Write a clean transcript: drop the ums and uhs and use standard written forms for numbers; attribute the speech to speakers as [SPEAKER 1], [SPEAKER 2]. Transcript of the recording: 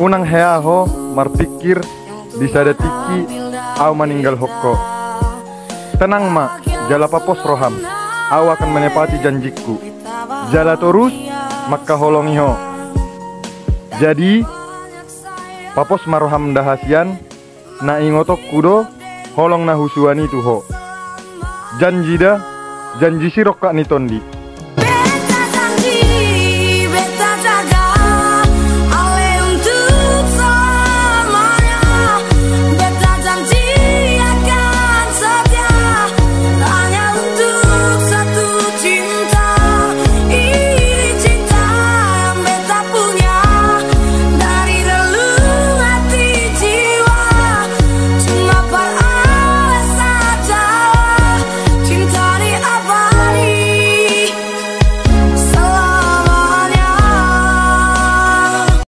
[SPEAKER 1] Unang hea ho marpikir bisa detiki au meninggal hokko. Tenang mak, jala papos roham, au akan menepati janjiku. Jala terus, maka holongi ho. Jadi, papos maroham dahasian, na ingotok kudo, holong na husuani tu ho. Janji dah, janji sirok kak ni tondi.